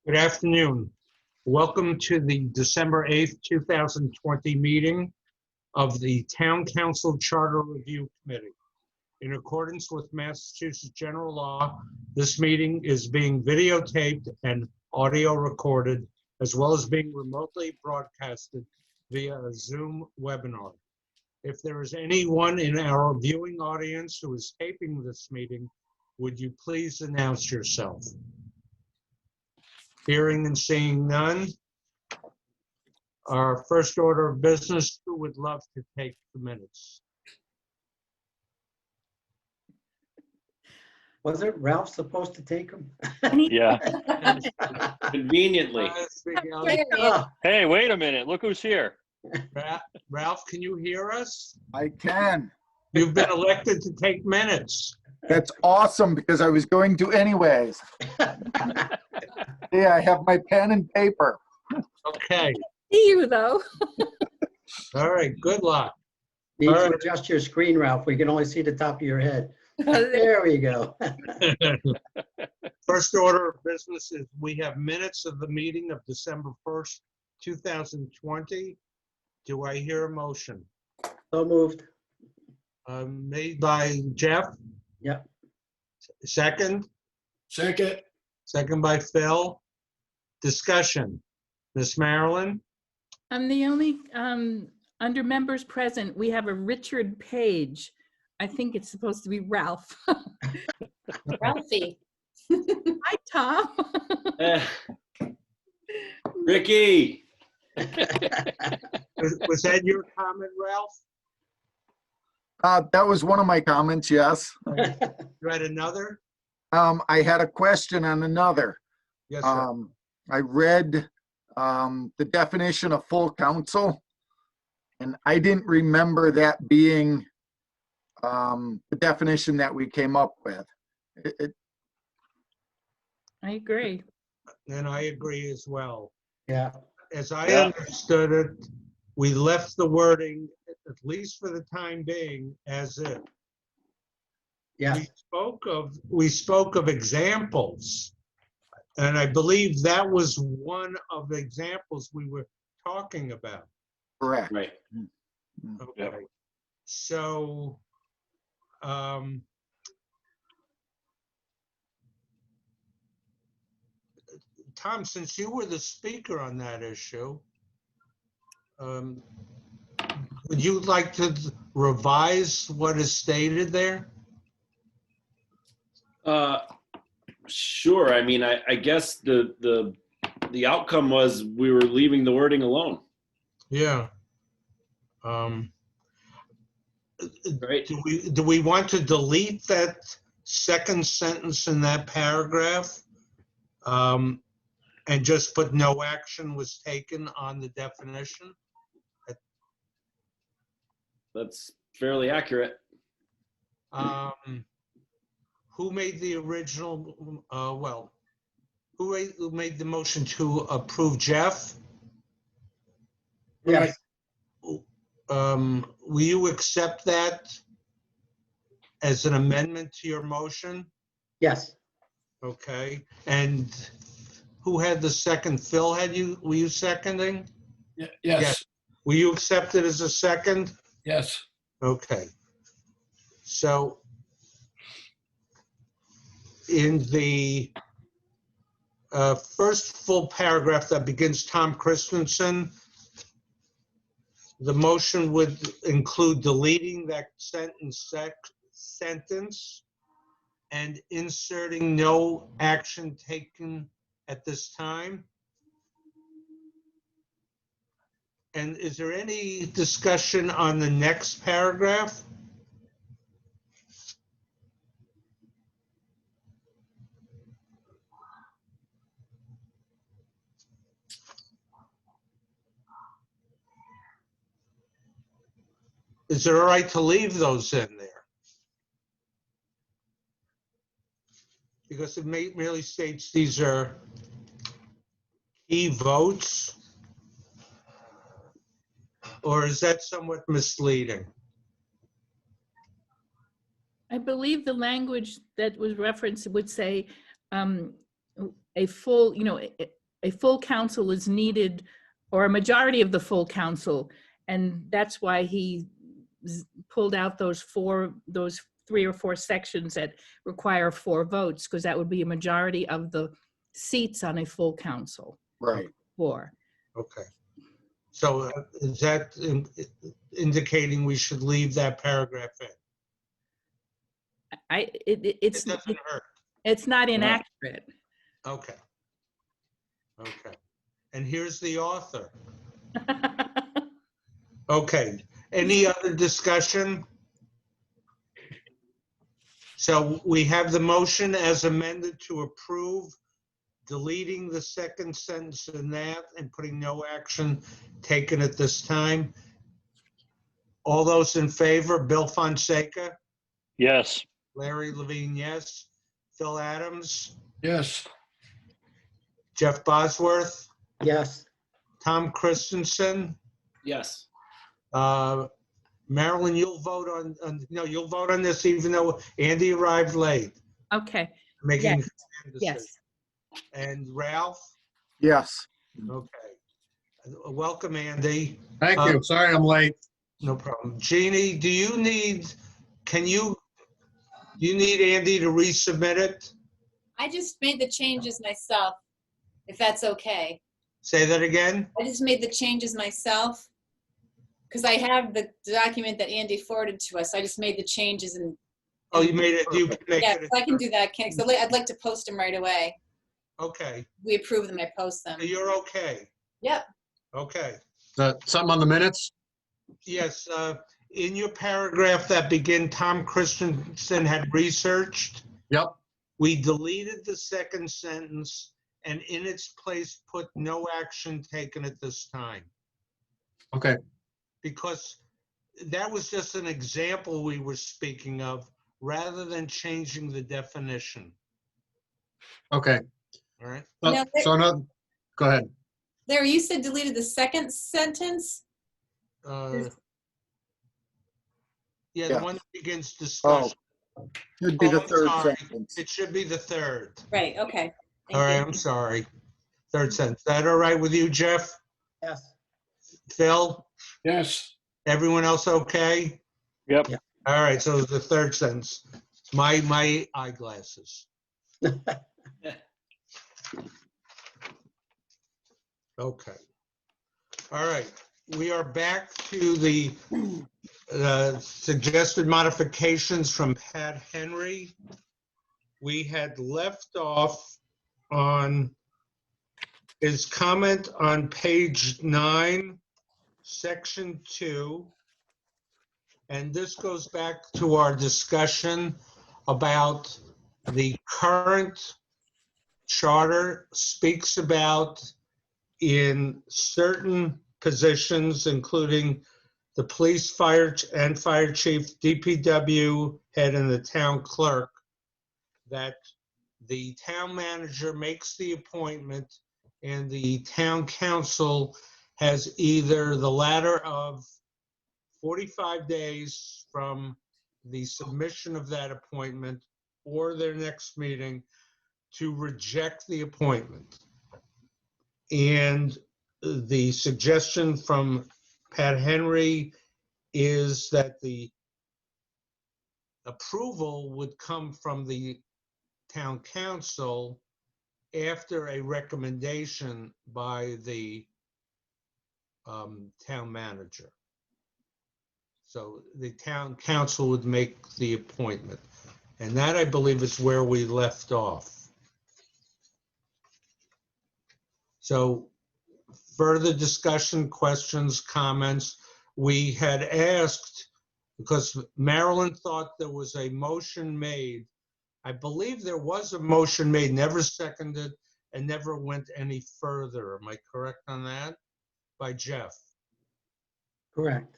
Good afternoon. Welcome to the December 8th, 2020 meeting of the Town Council Charter Review Committee. In accordance with Massachusetts General Law, this meeting is being videotaped and audio recorded, as well as being remotely broadcasted via a Zoom webinar. If there is anyone in our viewing audience who is taping this meeting, would you please announce yourself? Hearing and seeing none. Our first order of business, who would love to take the minutes? Wasn't Ralph supposed to take them? Yeah. Conveniently. Hey, wait a minute. Look who's here. Ralph, can you hear us? I can. You've been elected to take minutes. That's awesome because I was going to anyways. Yeah, I have my pen and paper. Okay, See you though. all right, good luck. Need All to right. adjust your screen, Ralph. We can only see the top of your head. There we go. First order of business is we have minutes of the meeting of December 1st, 2020. Do I hear a motion? So moved. Made by Jeff, Yep. second? Second. Second by Phil. Discussion. Miss Marilyn? I'm the only, under members present, we have a Richard Page. I think it's supposed to be Ralph. Ralphie. Hi, Tom. Ricky. Was that your comment, Ralph? That was one of my comments, yes. You had another? I had a question on another. Yes, sir. I read the definition of full council, and I didn't remember that being the definition that we came up with. I agree. And I agree as well. Yeah. As I Yeah. understood it, we left the wording, at least for the time being, as is. Yeah. We spoke of examples, and I believe that was one of the examples we were talking about. Correct. Right. Okay. So, Tom, since you were the speaker on that issue, would you like to revise what is stated there? Sure. I mean, I guess the outcome was we were leaving the wording alone. Yeah. Right. Do we want to delete that second sentence in that paragraph? And just put no action was taken on the definition? That's fairly accurate. Who made the original, who made the motion to approve, Jeff? Yes. Will you accept that as an amendment to your motion? Yes. Okay, and who had the second? Phil, were you seconding? Yes. Yes. Will you accept it as a second? Yes. Okay. So in the first full paragraph that begins Tom Christensen, the motion would include deleting that sentence and inserting no action taken at this time. And is there any discussion on the next paragraph? Is it all right to leave those in there? Because it merely states these are key votes. Or is that somewhat misleading? I believe the language that was referenced would say, a full, a full council is needed, or a majority of the full council. And that's why he pulled out those 3 or 4 sections that require 4 votes, because that would be a majority of the seats on a full council. Right. 4. Okay. So is that indicating we should leave that paragraph in? It's It doesn't hurt. it's not inaccurate. Okay. Okay. And here's the author. Okay. Any other discussion? So we have the motion as amended to approve, deleting the second sentence in that and putting no action taken at this time. All those in favor, Bill Fonseca, Yes. Larry Levine, yes. Phil Adams, Yes. Jeff Bosworth, Yes. Tom Christensen, Yes. Marilyn, you'll vote you'll vote on this even though Andy arrived late. Okay, Making Yes. a decision. yes. And Ralph? Yes. Okay. Welcome, Andy. Thank you. Sorry I'm late. No problem. Jeannie, do you need Andy to resubmit it? I just made the changes myself, if that's okay. Say that again? I just made the changes myself because I have the document that Andy forwarded to us. I just made the changes and Oh, you made it, you can make yeah, it. so I can do that. So I'd like to post them right away. Okay, We approve them, I post them. you're okay. Yep. Okay. Something on the minutes? Yes, in your paragraph that begin, Tom Christensen had researched, Yep. we deleted the second sentence and in its place put no action taken at this time. Okay. Because that was just an example we were speaking of rather than changing the definition. Okay. All right. No, Go ahead. Larry, you said deleted the second sentence? Yeah, Yeah. the one that begins discussion. Should be the I'm third sorry. sentence. It should be the third. Right, okay. All right, Thank I'm you. sorry. Third sentence. Is that all right with you, Jeff? Yes. Phil? Yes. Everyone else okay? Yep. Yeah. All right, so the third sentence. My eyeglasses. Okay. All right, we are back to the suggested modifications from Pat Henry. We had left off on his comment on page 9, section 2. And this goes back to our discussion about the current charter speaks about in certain positions, including the police, fire chief, DPW head, and the town clerk, that the town manager makes the appointment and the town council has either the latter of 45 days from the submission of that appointment or their next meeting to reject the appointment. And the suggestion from Pat Henry is that the approval would come from the town council after a recommendation by the town manager. So the town council would make the appointment. And that, I believe, is where we left off. So further discussion, questions, comments. We had asked, because Marilyn thought there was a motion made. I believe there was a motion made, never seconded, and never went any further. Am I correct on that? By Jeff. Correct.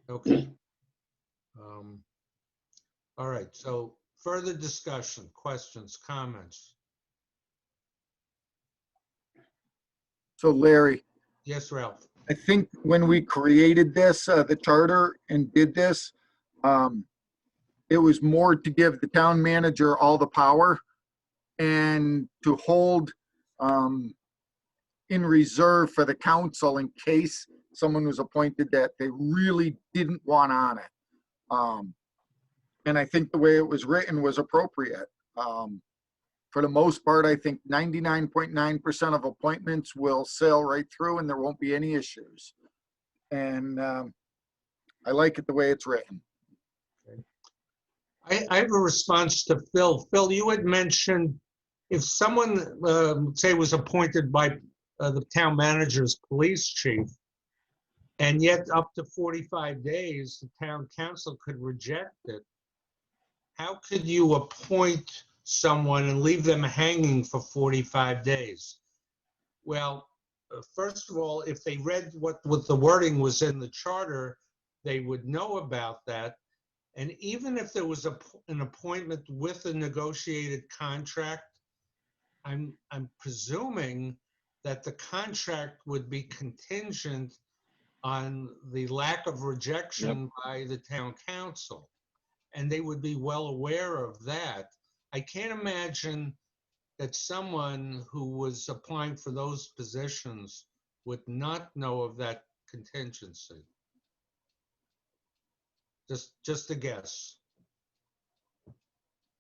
Okay. All right, so further discussion, questions, comments? So Larry, Yes, Ralph? I think when we created this, the charter and did this, it was more to give the town manager all the power and to hold in reserve for the council in case someone was appointed that they really didn't want on it. And I think the way it was written was appropriate. For the most part, I think 99.9% of appointments will sail right through and there won't be any issues. And I like it the way it's written. I have a response to Phil. Phil, you had mentioned if someone, say, was appointed by the town manager's police chief, and yet up to 45 days, the town council could reject it. How could you appoint someone and leave them hanging for 45 days? Well, first of all, if they read what the wording was in the charter, they would know about that. And even if there was an appointment with a negotiated contract, I'm presuming that the contract would be contingent on the lack of rejection by the town council. And they would be well aware of that. I can't imagine that someone who was applying for those positions would not know of that contingency. Just a guess.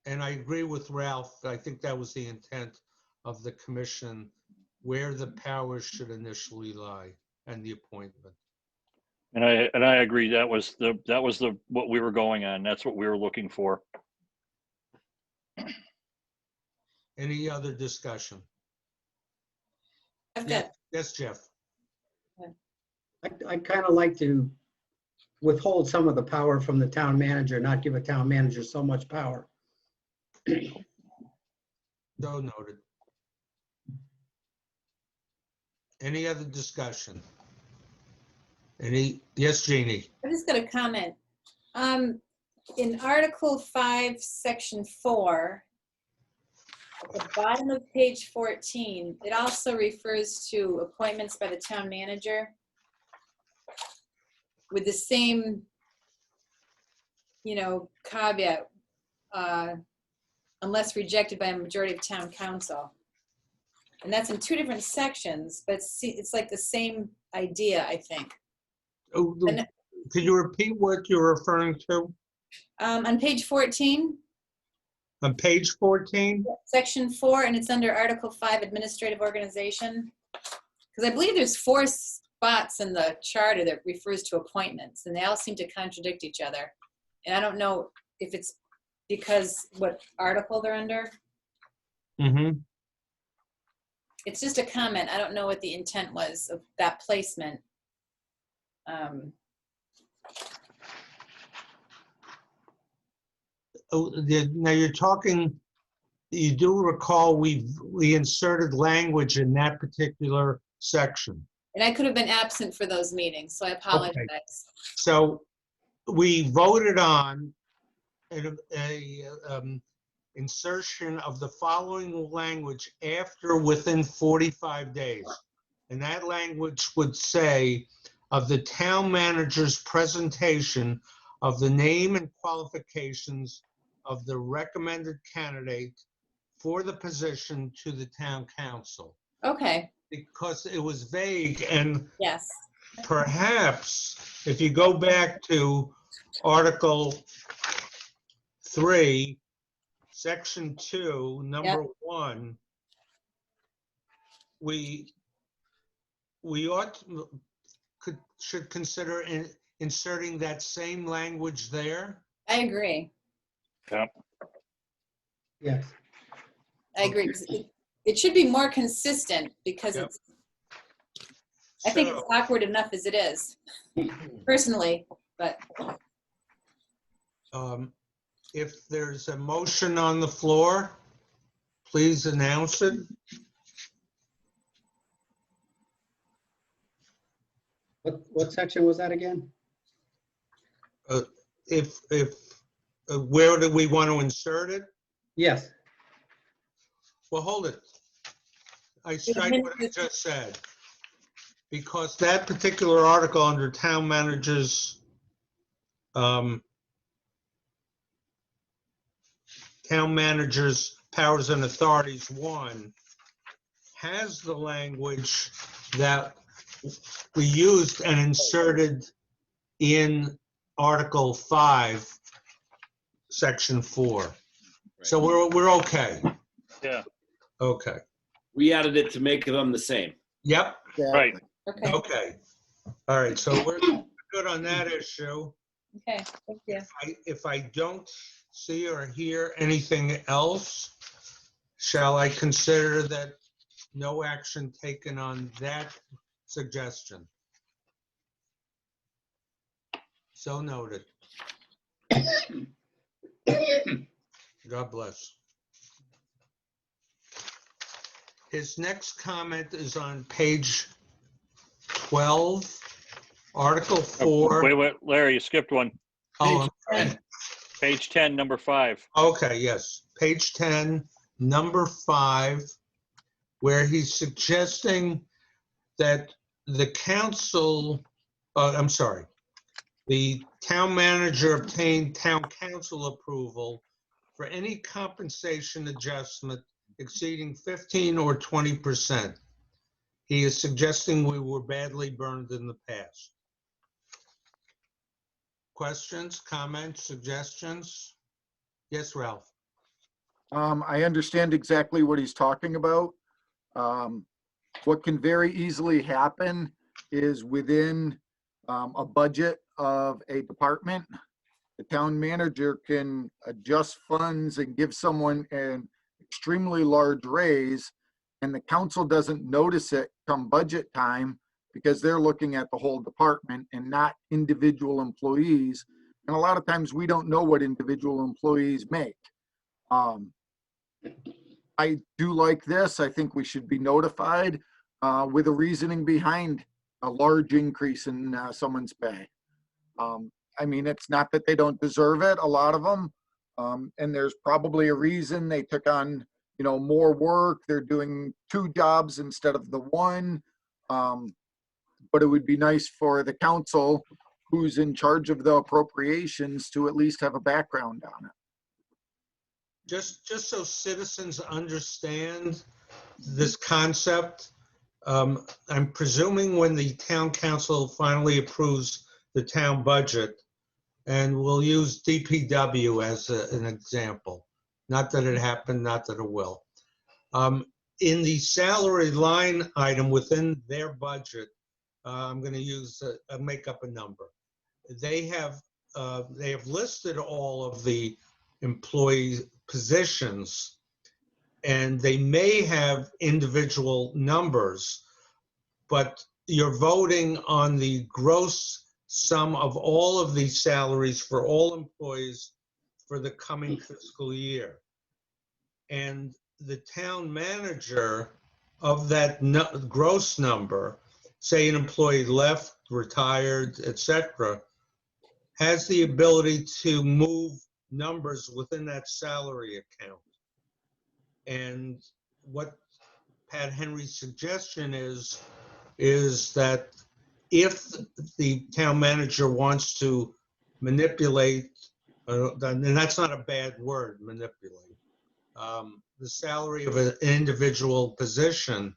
And I agree with Ralph. I think that was the intent of the commission, where the powers should initially lie and the appointment. And I agree. That was what we were going on. That's what we were looking for. Any other discussion? I've got, Yes, Jeff. I kind of like to withhold some of the power from the town manager, not give a town manager so much power. So noted. Any other discussion? Yes, Jeannie. I just got a comment. In Article 5, Section 4, at the bottom of page 14, it also refers to appointments by the town manager with the same, caveat, unless rejected by a majority of town council. And that's in 2 different sections, but it's like the same idea, I think. Oh, could you repeat what you're referring to? On page 14, On page 14? Section 4, and it's under Article 5, Administrative Organization. Because I believe there's 4 spots in the charter that refers to appointments, and they all seem to contradict each other. And I don't know if it's because what article they're under. Mm-hmm. It's just a comment. I don't know what the intent was of that placement. Now you're talking, you do recall we inserted language in that particular section. And I could have been absent for those meetings, so I apologize. Okay. So we voted on a insertion of the following language after within 45 days. And that language would say, of the town manager's presentation of the name and qualifications of the recommended candidate for the position to the town council. Okay, Because it was vague, and yes. perhaps if you go back to Article 3, Section 2, number 1, we should consider inserting that same language there. I agree. Yeah. Yes. I agree. 'Cause it should be more consistent because Yep. I think it's awkward enough as it is, personally, but If there's a motion on the floor, please announce it. What section was that again? Where do we want to insert it? Yes. Well, hold it. I strike what I just said. Because that particular article under town managers, Powers and Authorities 1 has the language that we used and inserted in Article 5, Section 4. So we're okay. Yeah, Okay. We added it to make them the same. Yep. right. Okay, Okay. All right. So we're good on that issue. okay, thank you. If I don't see or hear anything else, shall I consider that no action taken on that suggestion? So noted. God bless. His next comment is on page 12, Article 4. Wait, Larry, you skipped one. Oh, I'm- Page 10, number 5. okay, yes. Page 10, number 5, where he's suggesting that the council, I'm sorry, the town manager obtained town council approval for any compensation adjustment exceeding 15 or 20%. He is suggesting we were badly burned in the past. Questions, comments, suggestions? Yes, Ralph? I understand exactly what he's talking about. What can very easily happen is within a budget of a department, the town manager can adjust funds and give someone an extremely large raise, and the council doesn't notice it come budget time because they're looking at the whole department and not individual employees. And a lot of times we don't know what individual employees make. I do like this. I think we should be notified with a reasoning behind a large increase in someone's pay. I mean, it's not that they don't deserve it, a lot of them. And there's probably a reason they took on, you know, more work. They're doing 2 jobs instead of the 1. But it would be nice for the council who's in charge of the appropriations to at least have a background on it. Just so citizens understand this concept, I'm presuming when the town council finally approves the town budget, and we'll use DPW as an example. Not that it happened, not that it will. In the salary line item within their budget, I'm going to use make up a number. They have listed all of the employee positions, and they may have individual numbers, but you're voting on the gross sum of all of these salaries for all employees for the coming fiscal year. And the town manager of that gross number, say an employee left, retired, etc., has the ability to move numbers within that salary account. And what Pat Henry's suggestion is that if the town manager wants to manipulate, and that's not a bad word, manipulate, the salary of an individual position,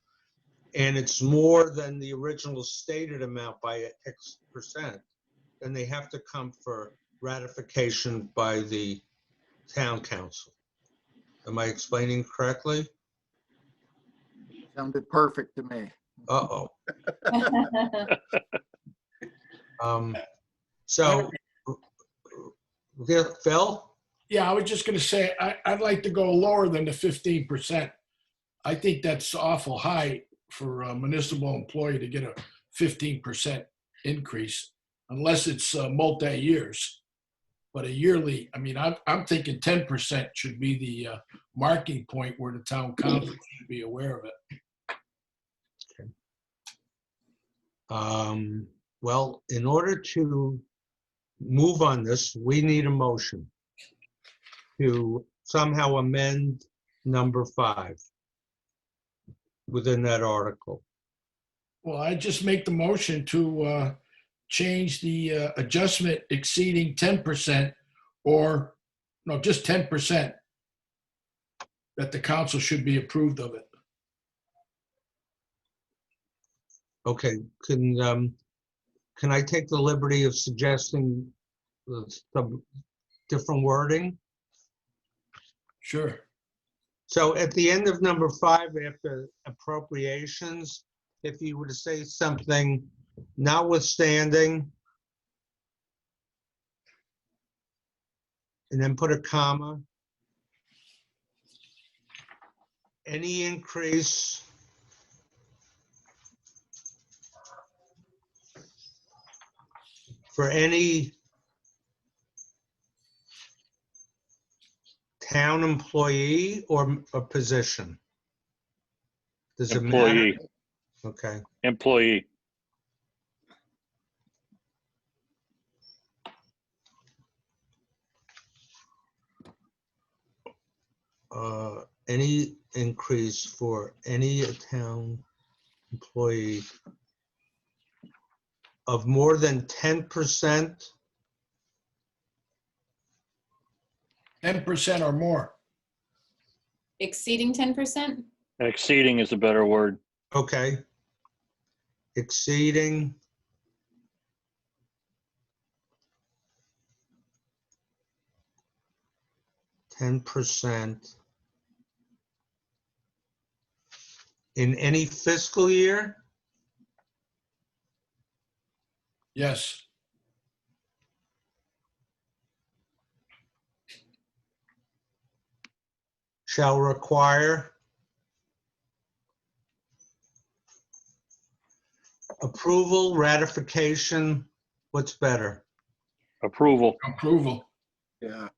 and it's more than the original stated amount by X percent, then they have to come for ratification by the town council. Am I explaining correctly? Sounded perfect to me. Uh-oh. So, Phil? Yeah, I was just gonna say, I'd like to go lower than the 15%. I think that's awful high for a municipal employee to get a 15% increase, unless it's multi-years. But a yearly, I mean, I'm thinking 10% should be the marking point where the town council should be aware of it. Well, in order to move on this, we need a motion to somehow amend number 5 within that article. Well, I just make the motion to change the adjustment exceeding 10%, or no, just 10%. that the council should be approved of it. Okay, can I take the liberty of suggesting some different wording? Sure. So at the end of number 5, after appropriations, if you were to say something notwithstanding, and then put a comma, any increase for any town employee or a position? Does it matter? Employee, Okay. employee. Any increase for any town employee of more than 10%, 10% or more. Exceeding 10%? Exceeding is a better word. okay, exceeding 10% in any fiscal year? Yes. Shall require approval, ratification, what's better? Approval. Approval. Yeah.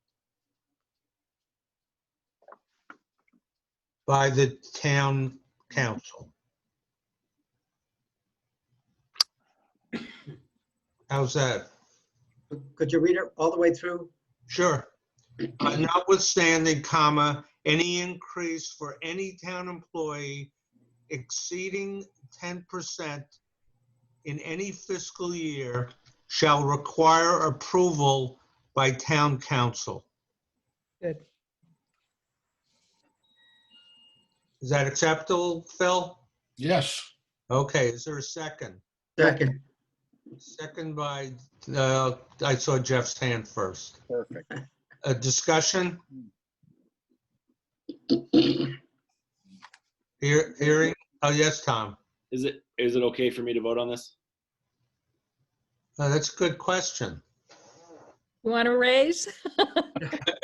By the town council. How's that? Could you read it all the way through? Sure. Notwithstanding, comma, any increase for any town employee exceeding 10% in any fiscal year shall require approval by town council. Good. Is that acceptable, Phil? Yes. Okay, is there a second? Second. Second by, I saw Jeff's hand first. Perfect. A discussion? Hearing, oh, yes, Tom. Is it okay for me to vote on this? That's a good question. You want to raise?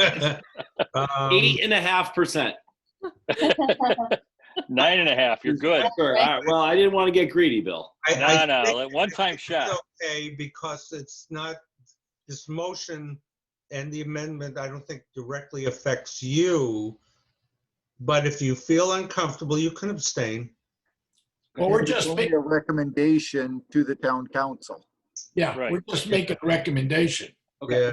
8.5%. 9.5, you're good. Sure. All right. Well, I didn't want to get greedy, Bill. No, think- that one-time I think shot. it's okay, because it's not, this motion and the amendment, I don't think directly affects you. But if you feel uncomfortable, you can abstain. Well, we're It's just only making, a recommendation to the town council. yeah, Right. we're just making a recommendation. Okay.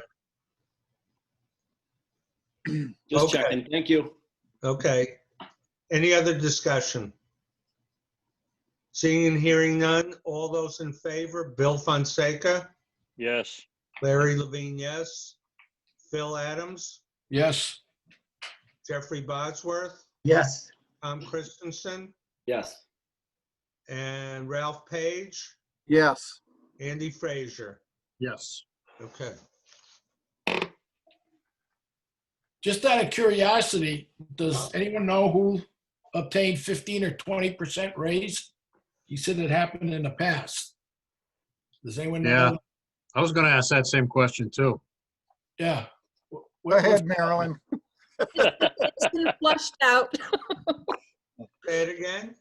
Just Okay. checking. Thank you. Okay. Any other discussion? Seeing and hearing none, all those in favor, Bill Fonseca, Yes. Larry Levine, yes. Phil Adams, Yes. Jeffrey Bosworth, Yes. Tom Christensen, Yes. and Ralph Page, Yes. Andy Frazier. Yes. Okay. Just out of curiosity, does anyone know who obtained 15 or 20% raise? You said it happened in the past. Does anyone know? Yeah. I was going to ask that same question too. Yeah. Go ahead, Marilyn. It's been flushed out. Say it again?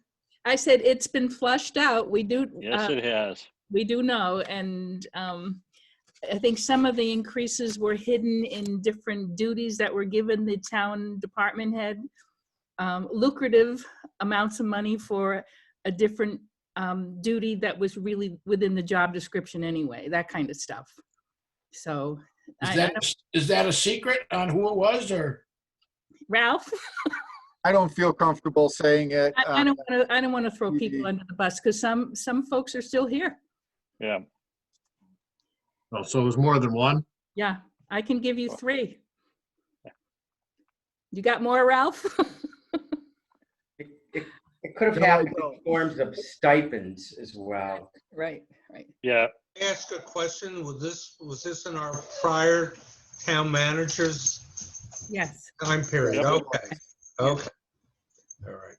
I said it's been flushed out. We do. Yes, it has. We do know, and I think some of the increases were hidden in different duties that were given the town department head. Lucrative amounts of money for a different duty that was really within the job description anyway, that kind of stuff. So, Is that a secret on who it was, or? Ralph, I don't feel comfortable saying it. I don't want to throw people under the bus, because some folks are still here. Yeah. Oh, so it was more than one? Yeah, I can give you 3. You got more, Ralph? could have No, I happened don't. in forms of stipends as well. Right, right. Yeah, Ask a question. Was this in our prior town managers Yes. time period? Yep. Okay, okay. All right.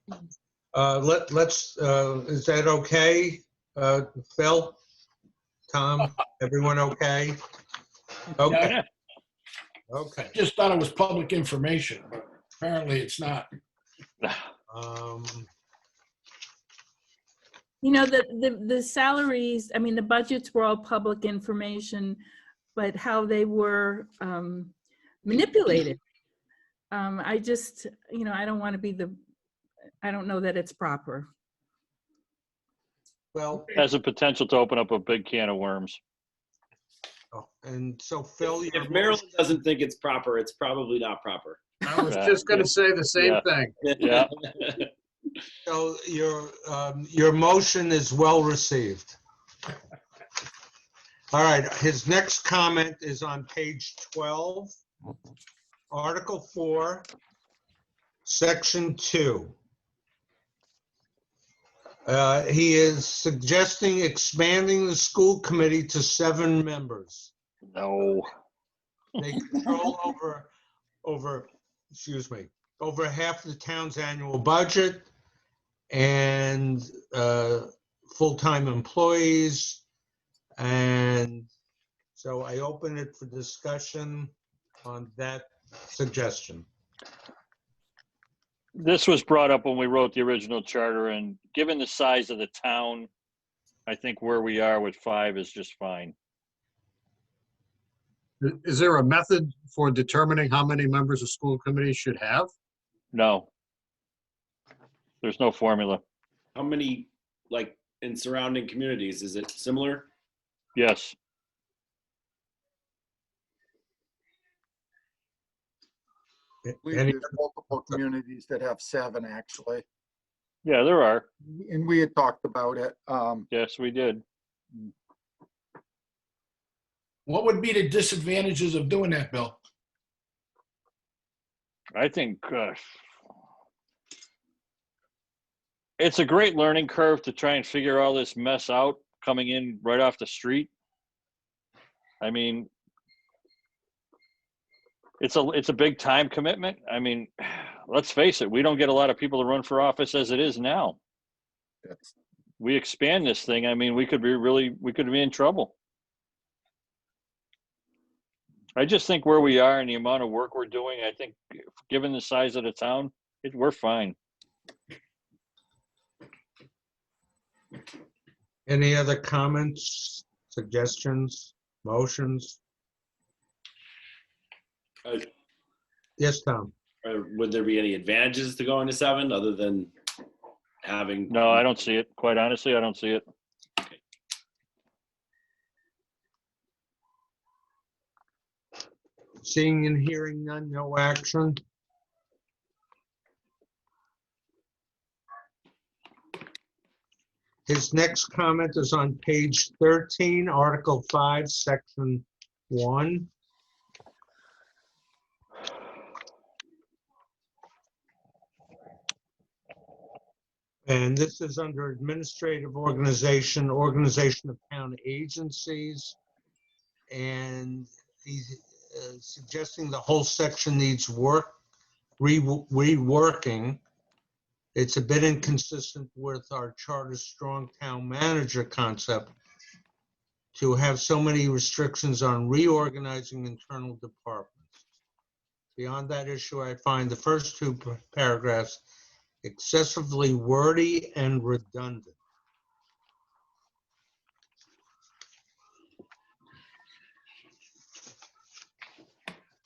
Is that okay? Phil? Tom? Everyone okay? Okay, Yeah, okay. I just thought it was public information, but apparently it's not. Um, You know, the salaries, I mean, the budgets were all public information, but how they were manipulated. I just, you know, I don't want to be I don't know that it's proper. Well, has a potential to open up a big can of worms. and so Phil, your If Maryland doesn't think it's proper, it's probably not proper. I was Yeah. just gonna say the same Yeah. thing. Yeah. So your motion is well received. All right, his next comment is on page 12, Article 4, Section 2. He is suggesting expanding the school committee to 7 members. No. They control over half the town's annual budget and full-time employees. And so I open it for discussion on that suggestion. This was brought up when we wrote the original charter, and given the size of the town, I think where we are with 5 is just fine. Is there a method for determining how many members a school committee should have? No. There's no formula. How many, like, in surrounding communities, is it similar? Yes. Any- There's multiple communities that have 7, actually. Yeah, there are. And we had talked about it. Yes, we did. What would be the disadvantages of doing that, Bill? I think it's a great learning curve to try and figure all this mess out coming in right off the street. I mean, it's a big time commitment. I mean, let's face it, we don't get a lot of people to run for office as it is now. That's- We expand this thing, I mean, we could be in trouble. I just think where we are and the amount of work we're doing, I think given the size of the town, we're fine. Any other comments, suggestions, motions? Uh, Yes, Tom? Would there be any advantages to going to 7 other than having? No, I don't see it. Quite honestly, I don't see it. Seeing and hearing none, no action. His next comment is on page 13, Article 5, Section 1. And this is under administrative organization, organization of town agencies. And he's suggesting the whole section needs reworking. It's a bit inconsistent with our charter's strong town manager concept to have so many restrictions on reorganizing internal departments. Beyond that issue, I find the first 2 paragraphs excessively wordy and redundant.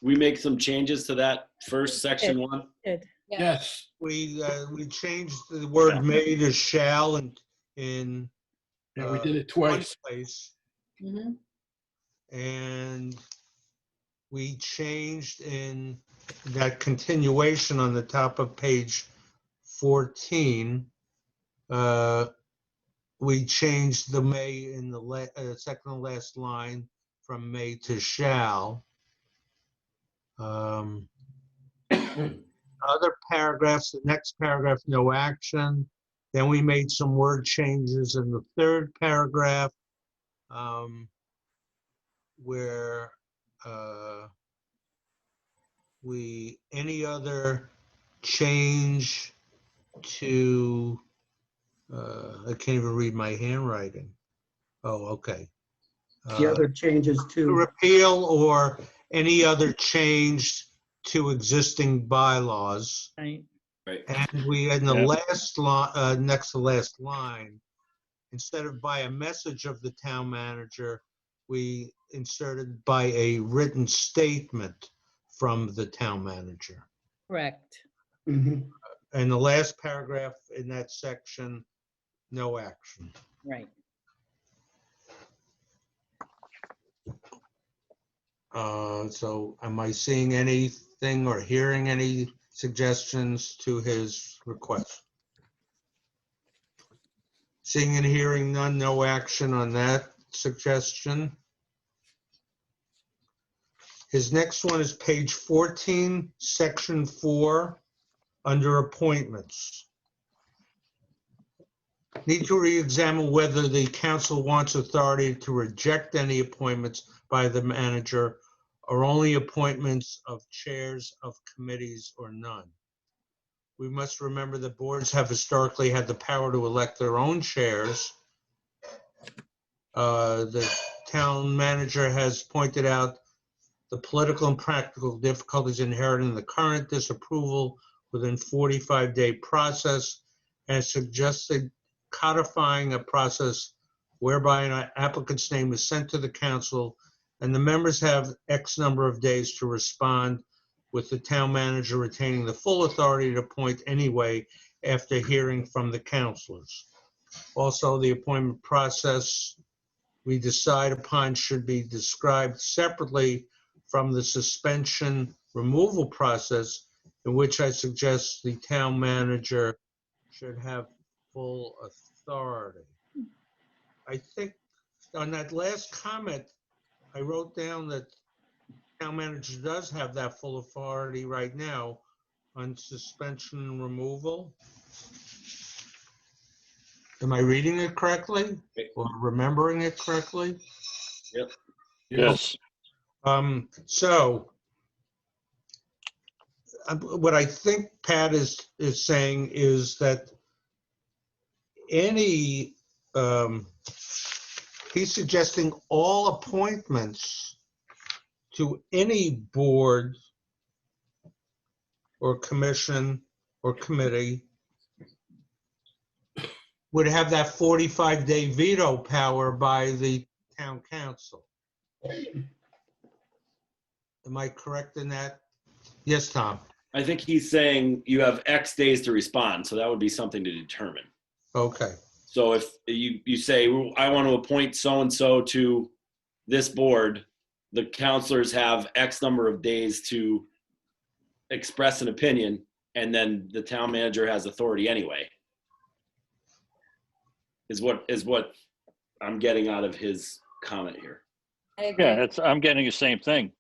We make some changes to that first section 1? Good. Yes. We changed the word may to shall in Yeah, we did it one twice. place, Mhm. and we changed in that continuation on the top of page 14. We changed the may in the second to last line from may to shall. Other paragraphs, the next paragraph, no action. Then we made some word changes in the third paragraph, where any other change to, I can't even read my handwriting. Oh, okay. The other changes To to, repeal or any other change to existing bylaws. Right. Right. And we, in the Yep. last line, next to last line, instead of by a message of the town manager, we inserted by a written statement from the town manager. Correct. Mhm. And the last paragraph in that section, no action. Right. So am I seeing anything or hearing any suggestions to his request? Seeing and hearing none, no action on that suggestion. His next one is page 14, section 4, under appointments. Need to re-examine whether the council wants authority to reject any appointments by the manager or only appointments of chairs of committees or none. We must remember that boards have historically had the power to elect their own chairs. The town manager has pointed out the political and practical difficulties inherent in the current disapproval within 45-day process and suggested codifying a process whereby an applicant's name is sent to the council and the members have X number of days to respond, with the town manager retaining the full authority to appoint anyway after hearing from the councilors. Also, the appointment process we decide upon should be described separately from the suspension removal process, in which I suggest the town manager should have full authority. I think on that last comment, I wrote down that town manager does have that full authority right now on suspension and removal. Am I reading it correctly or remembering it correctly? Yep. Yes. So what I think Pat is saying is that any, he's suggesting all appointments to any board or commission or committee would have that 45-day veto power by the town council. Am I correct in that? Yes, Tom. I think he's saying you have X days to respond, so that would be something to determine. Okay. So if you say, well, I want to appoint so-and-so to this board, the counselors have X number of days to express an opinion, and then the town manager has authority anyway. Is what I'm getting out of his comment here. I agree. Yeah, I'm getting the same thing.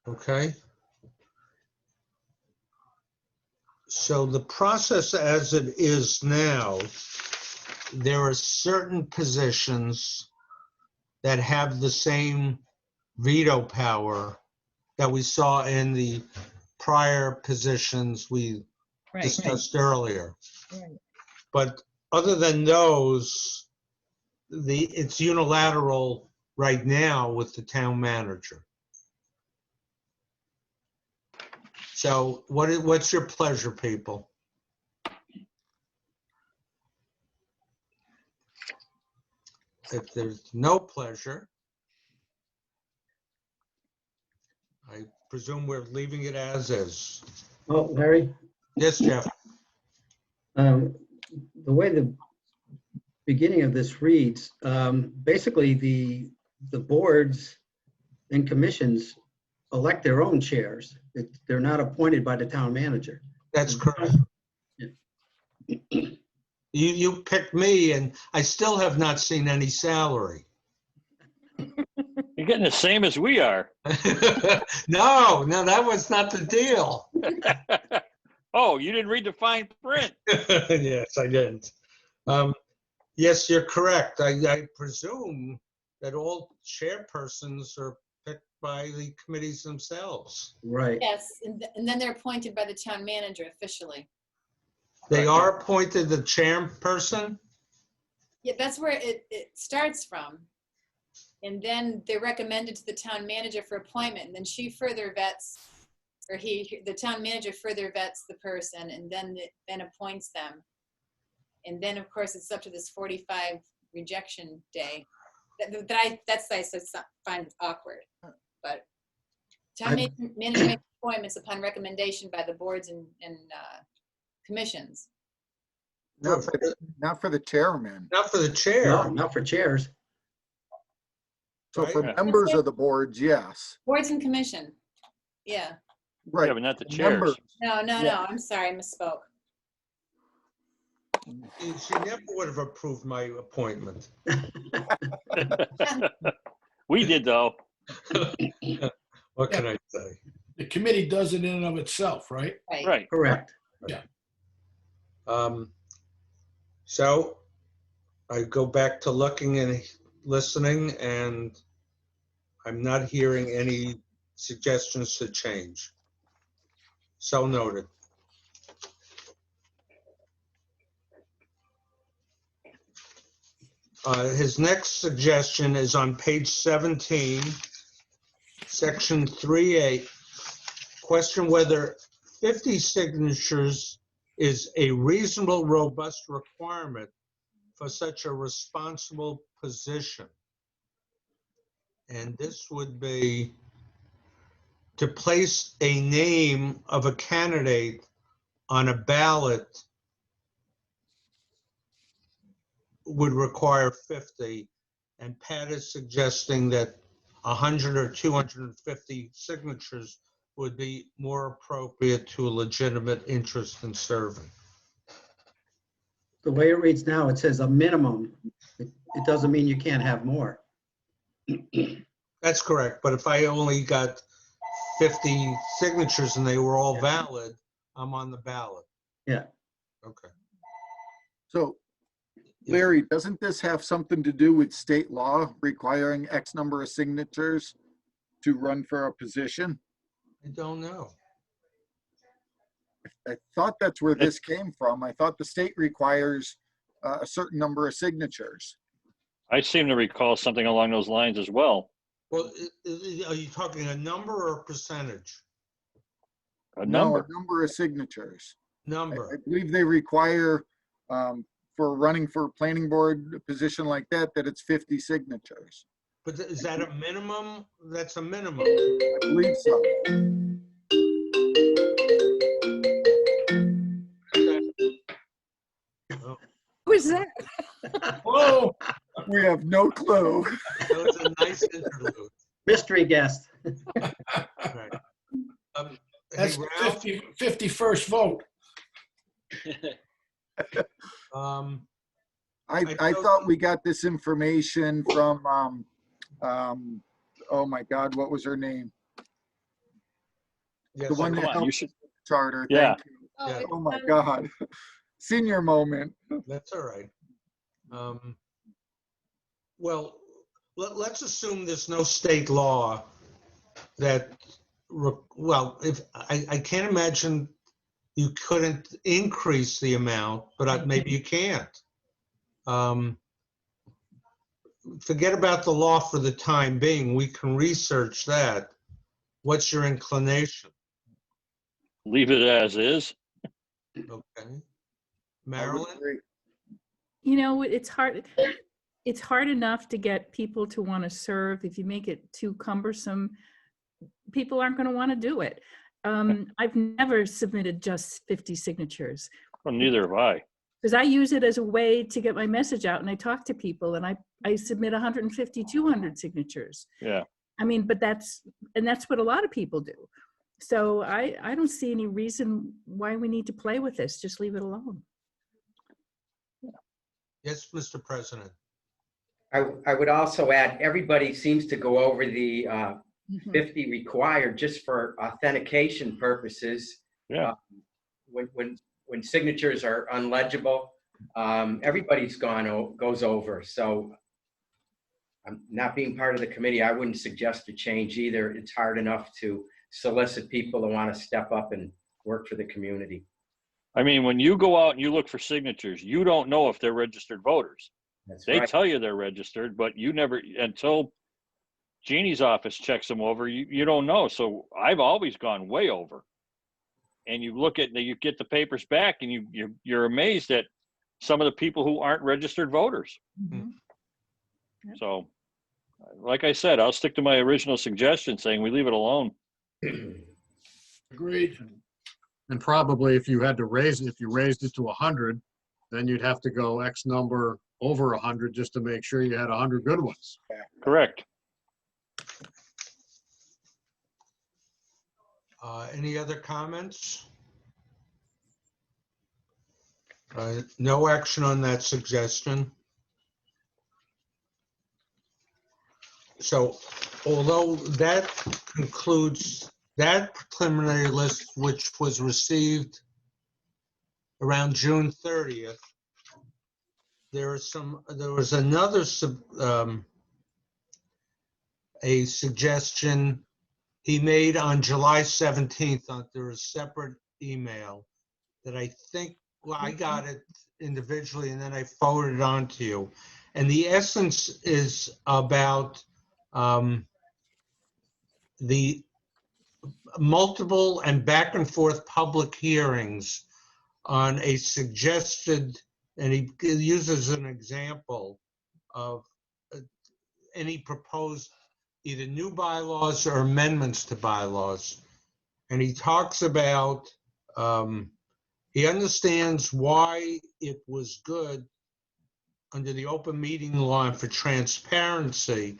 Okay. So the process as it is now, there are certain positions that have the same veto power that we saw in the prior positions we Right. discussed earlier. Right. But other than those, it's unilateral right now with the town manager. So what's your pleasure, people? If there's no pleasure, I presume we're leaving it as is. Oh, Larry, Yes, Jeff? the way the beginning of this reads, basically the boards and commissions elect their own chairs. They're not appointed by the town manager. That's correct. You picked me and I still have not seen any salary. You're getting the same as we are. No, that was not the deal. Oh, you didn't read the fine print. Yes, I didn't. Yes, you're correct. I presume that all chairpersons are picked by the committees themselves. Right. Yes, and then they're appointed by the town manager officially. They are appointed the chairperson? Yeah, that's where it starts from. And then they're recommended to the town manager for appointment, and then she further vets, or the town manager further vets the person, and then appoints them. And then, of course, it's up to this 45 rejection day. That's I find awkward. But town manager makes appointments upon recommendation by the boards and commissions. Not for the chairman. Not for the chair. No, not for chairs. So for Right. members of the boards, yes. Boards and commission. Yeah. Right. Yeah, but not the Members. chairs. No, Yeah. I'm sorry, I misspoke. She never would have approved my appointment. We did though. What can I say? The committee does it in and of itself, right? Right. Correct. So I go back to looking and listening, and I'm not hearing any suggestions to change. So noted. His next suggestion is on page 17, section 3A. Question whether 50 signatures is a reasonable, robust requirement for such a responsible position. And this would be to place a name of a candidate on a ballot would require 50, and Pat is suggesting that 100 or 250 signatures would be more appropriate to a legitimate interest in serving. The way it reads now, it says a minimum. It doesn't mean you can't have more. That's correct, but if I only got 50 signatures and they were all valid, I'm on the ballot. Yeah. Okay. So Larry, doesn't this have something to do with state law requiring X number of signatures to run for a position? I don't know. I thought that's where this came from. I thought the state requires a certain number of signatures. I seem to recall something along those lines as well. Well, are you talking a number or a percentage? A No, number. a number of signatures. I Number. believe they require for running for a planning board position like that, that it's 50 signatures. But is that a minimum? That's a minimum. I believe so. Who is that? Whoa, We have no clue. That was a nice interlude. Mystery guest. Right. that's Hey, the Ralph, 51st vote. I thought we got this information from, oh my God, what was her name? yes, The one Come that on, you helped should. charter. Yeah. Thank you. Yeah. Oh my God. Senior moment. that's all right. Well, let's assume there's no state law that, well, if I can't imagine you couldn't increase the amount, but maybe you can't. Forget about the law for the time being. We can research that. What's your inclination? Leave it as is. Okay. I would Marilyn? agree. You know, it's hard. It's hard enough to get people to want to serve. If you make it too cumbersome, people aren't going to want to do it. I've never submitted just 50 signatures Well, neither have I. because I use it as a way to get my message out, and I talk to people, and I submit 150, 200 signatures. Yeah. I mean, but that's what a lot of people do. So I don't see any reason why we need to play with this. Just leave it alone. Yes, Mr. President. I would also add, everybody seems to go over the Mhm. 50 required just for authentication purposes. Yeah. when signatures are unlegible, everybody's goes over. So not being part of the committee, I wouldn't suggest a change either. It's hard enough to solicit people who want to step up and work for the community. I mean, when you go out and you look for signatures, you don't know if they're registered voters. That's They right. tell you they're registered, but you never, until Jeannie's office checks them over, you don't know. So I've always gone way over. And you look at, you get the papers back and you're amazed at some of the people who aren't registered voters. Mhm. Yep. So, like I said, I'll stick to my original suggestion saying we leave it alone. Agreed. And probably if you had to raise it, if you raised it to 100, then you'd have to go X number over 100 just to make sure you had 100 good ones. Correct. Any other comments? No action on that suggestion. So although that concludes that preliminary list, which was received around June 30th, there was another a suggestion he made on July 17th through a separate email that I think, well, I got it individually and then I forwarded it on to you. And the essence is about the multiple and back and forth public hearings on a suggested, and he uses an example of any proposed either new bylaws or amendments to bylaws. And he talks about, he understands why it was good under the open meeting law and for transparency,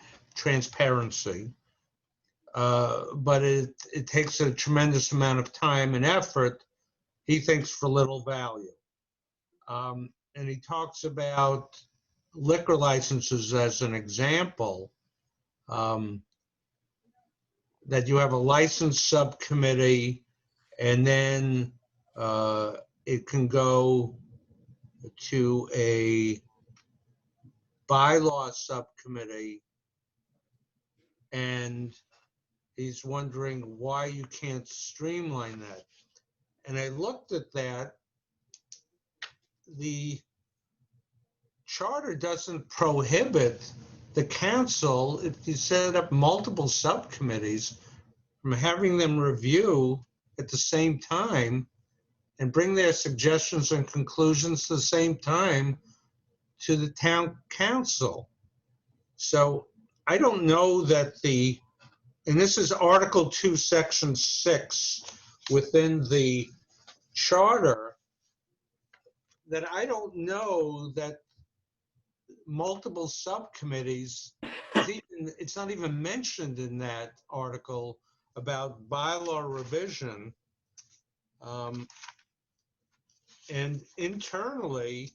but it takes a tremendous amount of time and effort, he thinks, for little value. And he talks about liquor licenses as an example, that you have a license subcommittee and then it can go to a bylaw subcommittee, and he's wondering why you can't streamline that. And I looked at that. The charter doesn't prohibit the council, if you set up multiple subcommittees, from having them review at the same time and bring their suggestions and conclusions at the same time to the town council. So I don't know that and this is Article 2, Section 6 within the charter, that I don't know that multiple subcommittees, it's not even mentioned in that article about bylaw revision. And internally,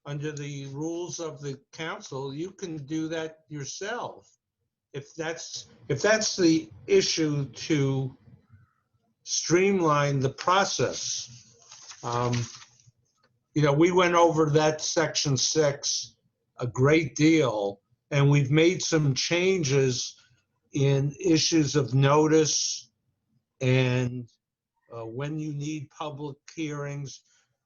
under the rules of the council, you can do that yourself. If that's the issue, to streamline the process. We went over that Section 6 a great deal, and we've made some changes in issues of notice and when you need public hearings.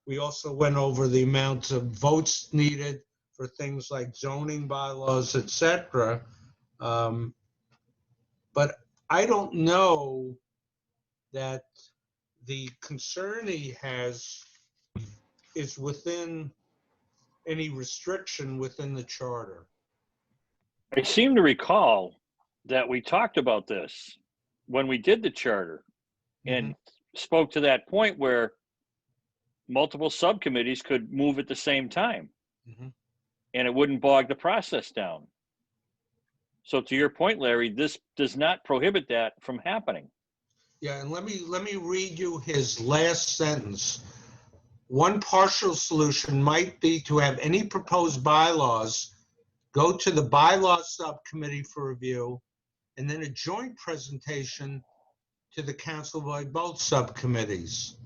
We also went over the amounts of votes needed for things like zoning bylaws, et cetera. But I don't know that the concern he has is within any restriction within the charter. I seem to recall that we talked about this when we did the charter and spoke to that point where multiple subcommittees could move at the same time, and it wouldn't bog the process down. So to your point, Larry, this does not prohibit that from happening. Yeah, and let me read you his last sentence. One partial solution might be to have any proposed bylaws go to the bylaw subcommittee for review, and then a joint presentation to the council by both subcommittees.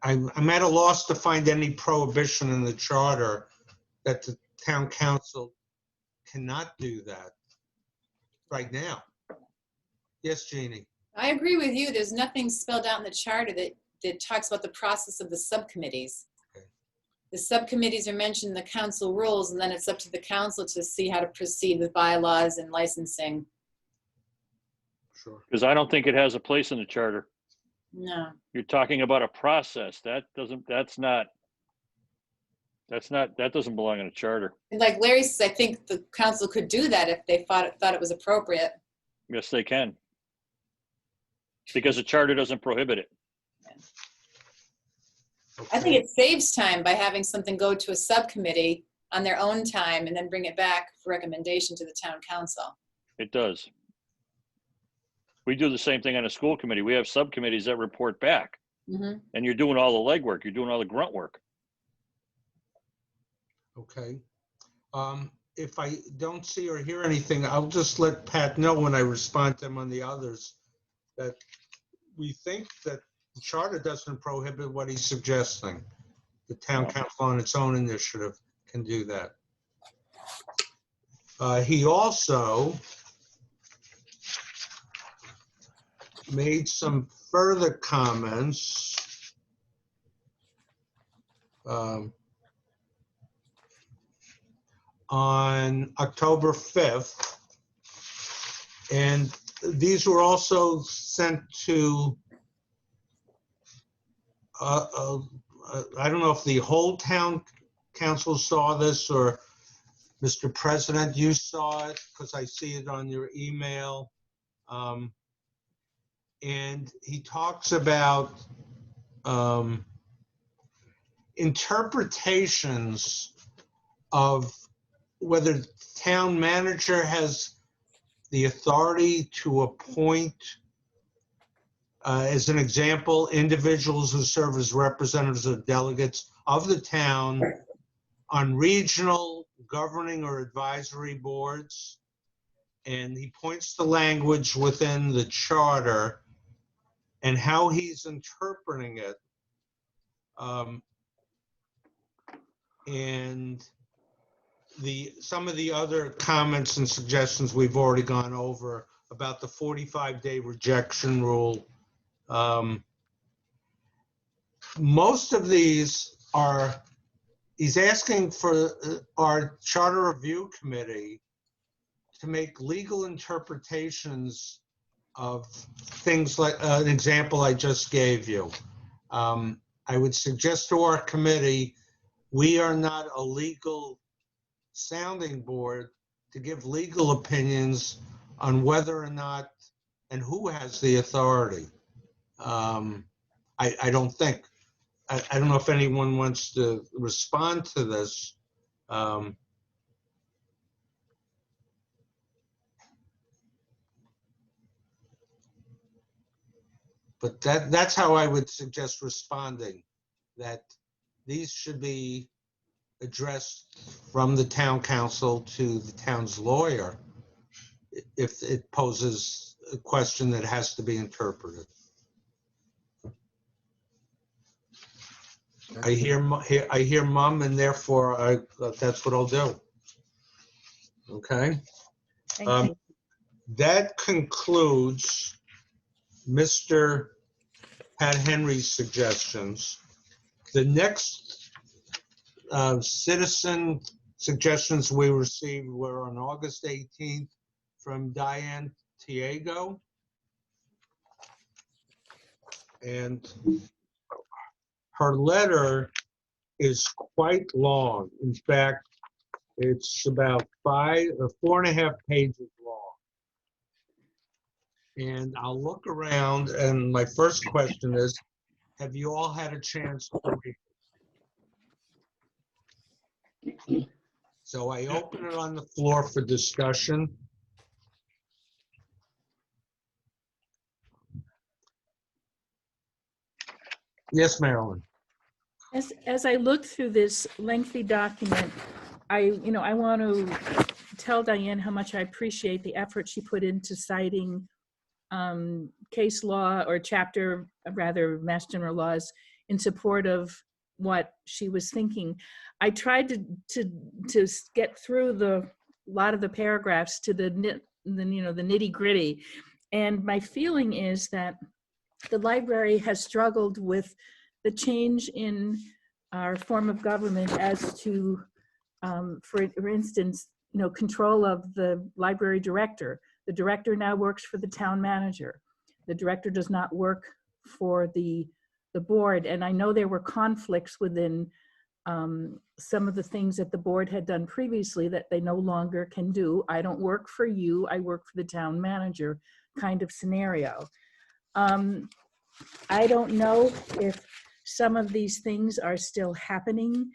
I'm at a loss to find any prohibition in the charter that the town council cannot do that right now. Yes, Jeannie? I agree with you. There's nothing spelled out in the charter that talks about the process of the subcommittees. Okay. The subcommittees are mentioned in the council rules, and then it's up to the council to see how to proceed with bylaws and licensing. Sure. Because I don't think it has a place in the charter. No. You're talking about a process. That doesn't belong in a charter. And like Larry says, I think the council could do that if they thought it was appropriate. Yes, they can. Because the charter doesn't prohibit it. I think it saves time by having something go to a subcommittee on their own time and then bring it back for recommendation to the town council. It does. We do the same thing on a school committee. We have subcommittees that report back. Mm-hmm. And you're doing all the legwork. You're doing all the grunt work. Okay. If I don't see or hear anything, I'll just let Pat know when I respond to him on the others that we think that the charter doesn't prohibit what he's suggesting. The town council on its own initiative can do that. He also made some further comments. On October 5th, and these were also sent to, I don't know if the whole town council saw this, or Mr. President, you saw it, because I see it on your email. And he talks about interpretations of whether the town manager has the authority to appoint, as an example, individuals who serve as representatives or delegates of the town on regional governing or advisory boards. And he points to language within the charter and how he's interpreting it. And some of the other comments and suggestions we've already gone over about the 45-day rejection rule. Most of these are, he's asking for our charter review committee to make legal interpretations of things like an example I just gave you. I would suggest to our committee, we are not a legal sounding board to give legal opinions on whether or not and who has the authority. I don't think. I don't know if anyone wants to respond to this. But that's how I would suggest responding, that these should be addressed from the town council to the town's lawyer if it poses a question that has to be interpreted. I hear mom, and therefore that's what I'll do. Okay. Thank you. That concludes Mr. Pat Henry's suggestions. The next citizen suggestions we received were on August 18th from Diane Tiago. And her letter is quite long. In fact, it's about 4.5 pages long. And I'll look around, and my first question is, have you all had a chance to read it? So I open it on the floor for discussion. Yes, Marilyn. As I look through this lengthy document, I want to tell Diane how much I appreciate the effort she put into citing case law or chapter, rather, Mass General laws in support of what she was thinking. I tried to get through the lot of the paragraphs to the nitty gritty, and my feeling is that the library has struggled with the change in our form of government as to, for instance, control of the library director. The director now works for the town manager. The director does not work for the board. And I know there were conflicts within some of the things that the board had done previously that they no longer can do. I don't work for you, I work for the town manager kind of scenario. I don't know if some of these things are still happening.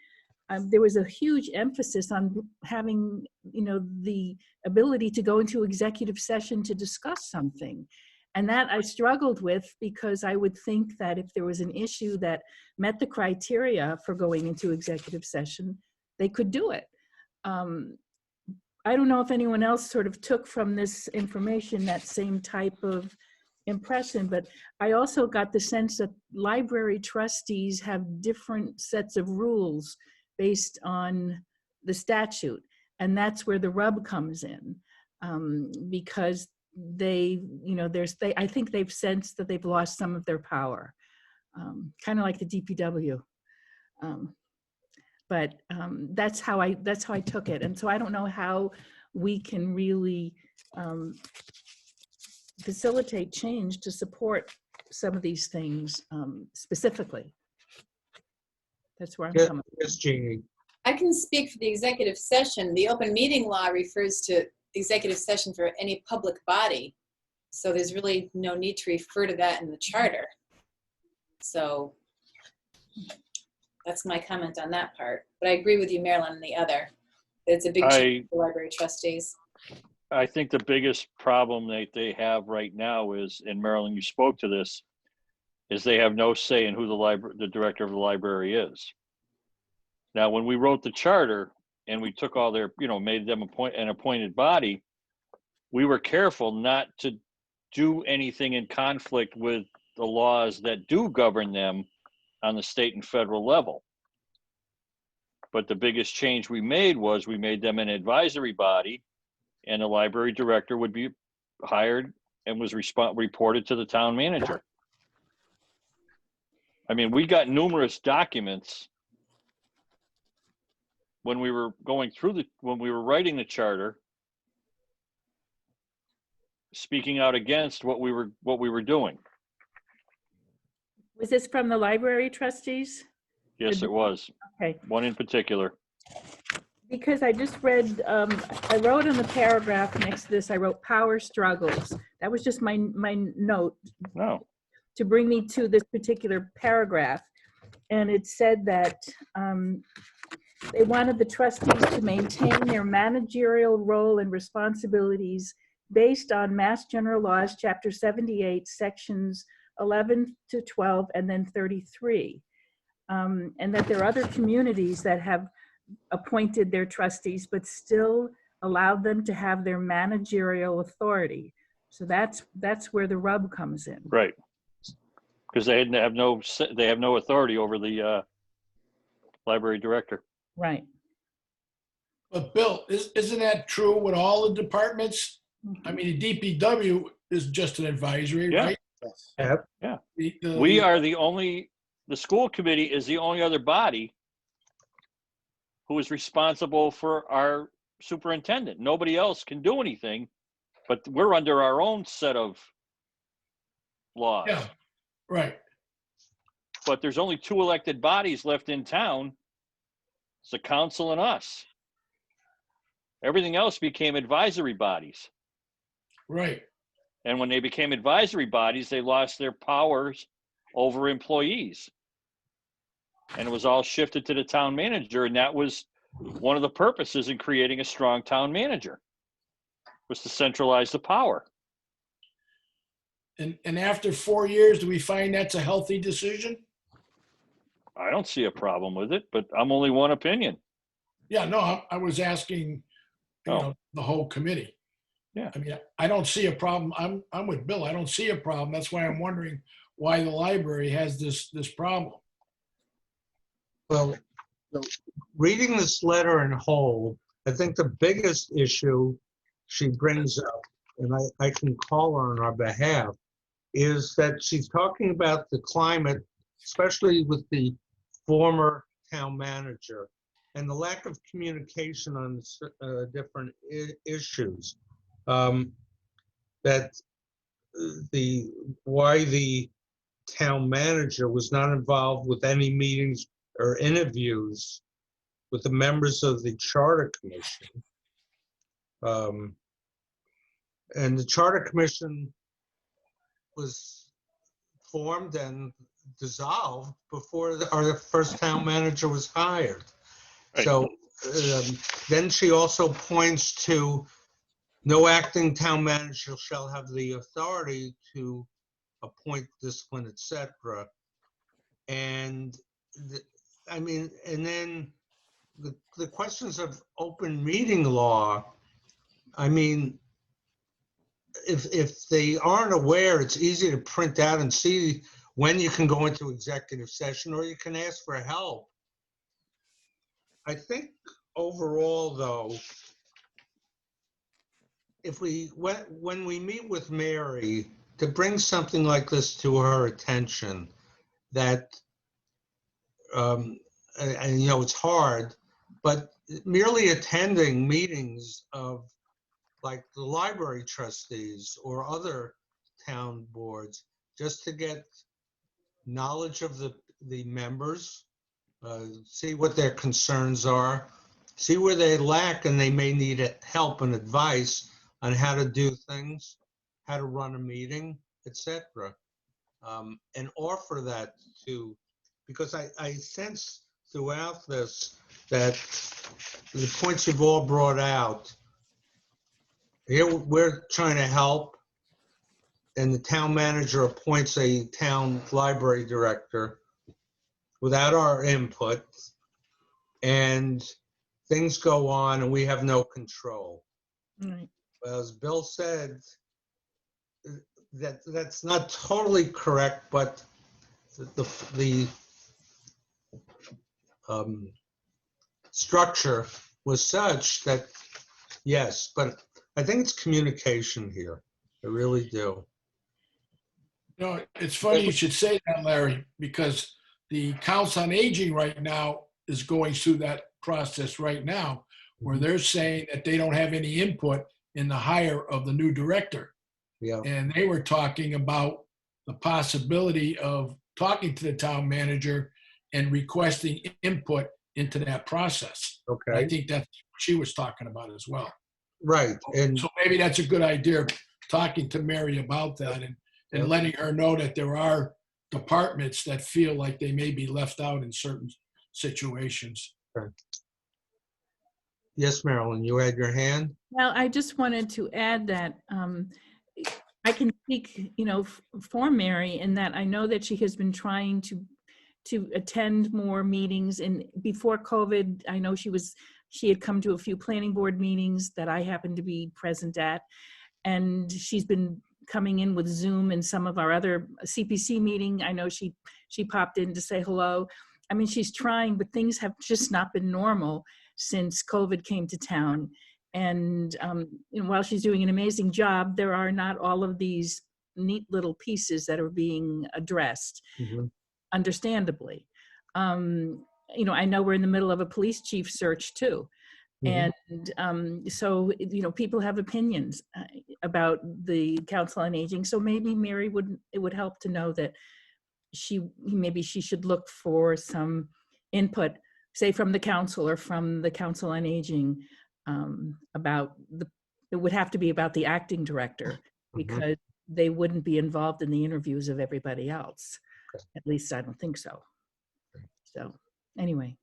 There was a huge emphasis on having, the ability to go into executive session to discuss something. And that I struggled with, because I would think that if there was an issue that met the criteria for going into executive session, they could do it. I don't know if anyone else sort of took from this information that same type of impression, but I also got the sense that library trustees have different sets of rules based on the statute. And that's where the rub comes in, because I think they've sensed that they've lost some of their power, kind of like the DPW. But that's how I took it. And so I don't know how we can really facilitate change to support some of these things specifically. That's where I'm coming from. Yes, Jeannie. I can speak for the executive session. The open meeting law refers to executive session for any public body. So there's really no need to refer to that in the charter. So that's my comment on that part. But I agree with you, Marilyn, on the other. That it's a big change for library trustees. I think the biggest problem that they have right now is, and Marilyn, you spoke to this, is they have no say in who the director of the library is. Now, when we wrote the charter and we took all their, made them an appointed body, we were careful not to do anything in conflict with the laws that do govern them on the state and federal level. But the biggest change we made was we made them an advisory body, and the library director would be hired and was reported to the town manager. I mean, we got numerous documents when we were going through when we were writing the charter, speaking out against what we were doing. Was this from the library trustees? Yes, it was. Okay. One in particular. Because I just read, I wrote in the paragraph next to this, I wrote power struggles. That was just my note. No. To bring me to this particular paragraph. And it said that they wanted the trustees to maintain their managerial role and responsibilities based on Mass General Laws, Chapter 78, Sections 11 to 12, and then 33. And that there are other communities that have appointed their trustees, but still allowed them to have their managerial authority. So that's where the rub comes in. Right. Because they have no authority over the library director. Right. But Bill, isn't that true with all the departments? I mean, the DPW is just an advisory, Yeah. right? Yep. Yeah. We are the school committee is the only other body who is responsible for our superintendent. Nobody else can do anything, but we're under our own set of laws. Yeah, right. But there's only two elected bodies left in town. It's the council and us. Everything else became advisory bodies. Right. And when they became advisory bodies, they lost their powers over employees. And it was all shifted to the town manager. And that was one of the purposes in creating a strong town manager, was to centralize the power. And after 4 years, do we find that's a healthy decision? I don't see a problem with it, but I'm only one opinion. Yeah, no, I was asking, Oh. the whole committee. Yeah. I mean, I don't see a problem. I'm with Bill. I don't see a problem. That's why I'm wondering why the library has this problem. Well, reading this letter in whole, I think the biggest issue she brings up, and I can call her on our behalf, is that she's talking about the climate, especially with the former town manager, and the lack of communication on different issues. That why the town manager was not involved with any meetings or interviews with the members of the Charter Commission. And the Charter Commission was formed and dissolved before our first town manager was hired. Right. So then she also points to no acting town manager shall have the authority to appoint, discipline, etc. And I mean, and then the questions of open meeting law, I mean, if they aren't aware, it's easy to print out and see when you can go into executive session, or you can ask for help. I think overall, though, if when we meet with Mary, to bring something like this to her attention, that, and you know, it's hard, but merely attending meetings of like the library trustees or other town boards, just to get knowledge of the members, see what their concerns are, see where they lack and they may need help and advice on how to do things, how to run a meeting, etc. And offer that to, because I sense throughout this that the points you've all brought out, here we're trying to help, and the town manager appoints a town library director without our input, and things go on and we have no control. Right. Well, as Bill said, that's not totally correct, but the structure was such that, yes, but I think it's communication here. I really do. You know, it's funny you should say that, Larry, because the Council on Aging right now is going through that process right now, where they're saying that they don't have any input in the hire of the new director. Yeah. And they were talking about the possibility of talking to the town manager and requesting input into that process. Okay. I think that's what she was talking about as well. Right. And So maybe that's a good idea, talking to Mary about that and letting her know that there are departments that feel like they may be left out in certain situations. yes, Marilyn, you had your hand? Well, I just wanted to add that I can speak, you know, for Mary in that I know that she has been trying to attend more meetings. And before COVID, I know she had come to a few planning board meetings that I happened to be present at. And she's been coming in with Zoom and some of our other CPC meeting. I know she popped in to say hello. I mean, she's trying, but things have just not been normal since COVID came to town. And you know, while she's doing an amazing job, there are not all of these neat little pieces that are being addressed, understandably. You know, I know we're in the middle of a police chief search too. And so, you know, people have opinions about the Council on Aging. So maybe Mary it would help to know that maybe she should look for some input, say from the council or from the Council on Aging, about it would have to be about the acting director, because they wouldn't be involved in the interviews of everybody else. At least I don't think so. So anyway.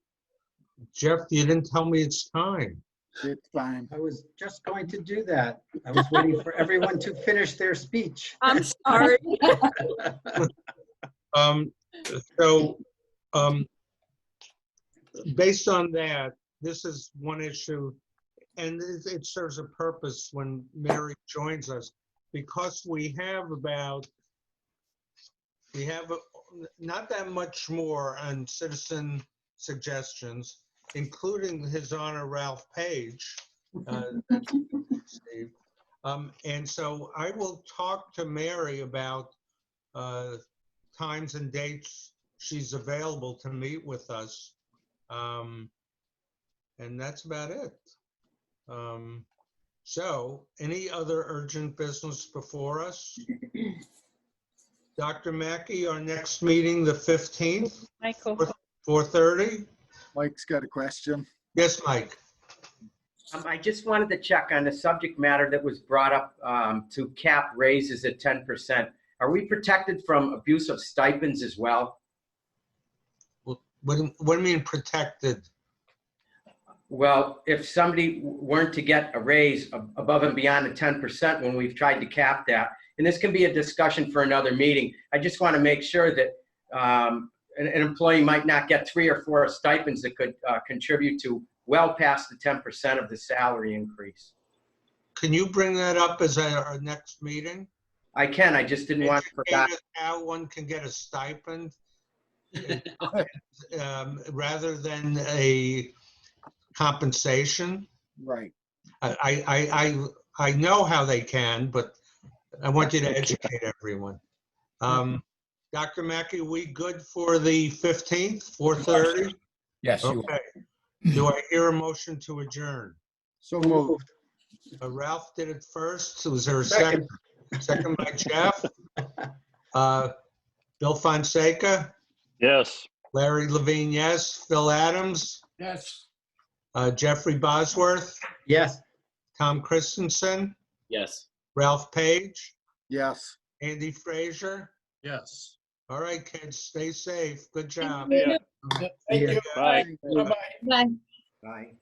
Jeff, you didn't tell me it's time. It's fine. I was just going to do that. I was waiting for everyone to finish their speech. I'm sorry. So based on that, this is one issue, and it serves a purpose when Mary joins us, because we have not that much more on citizen suggestions, including His Honor Ralph Page. That we received. And so I will talk to Mary about times and dates she's available to meet with us. And that's about it. So any other urgent business before us? Dr. Mackey, our next meeting, the 15th, Michael, 4:30? Mike's got a question. Yes, Mike. I just wanted to check on the subject matter that was brought up to cap raises at 10%. Are we protected from abuse of stipends as well? What do you mean protected? Well, if somebody weren't to get a raise above and beyond the 10% when we've tried to cap that, and this can be a discussion for another meeting, I just want to make sure that an employee might not get 3 or 4 stipends that could contribute to well past the 10% of the salary increase. Can you bring that up as our next meeting? I can, I just didn't want to forget. Educate us how one can get a stipend rather than a compensation. Right. I know how they can, but I want you to educate everyone. Dr. Mackey, we good for the 15th, 4:30? Yes, you are. Okay. Do I hear a motion to adjourn? So moved. Ralph did it first. Was there a second? Second by Jeff. Bill Fonseca, Yes. Larry Levine, yes. Phil Adams, Yes. Jeffrey Bosworth, Yes. Tom Christensen, Yes. Ralph Page, Yes. Andy Frazier. Yes. All right, kids, stay safe. Good job. Yeah. Thank you. Bye. Bye-bye. Bye. Bye.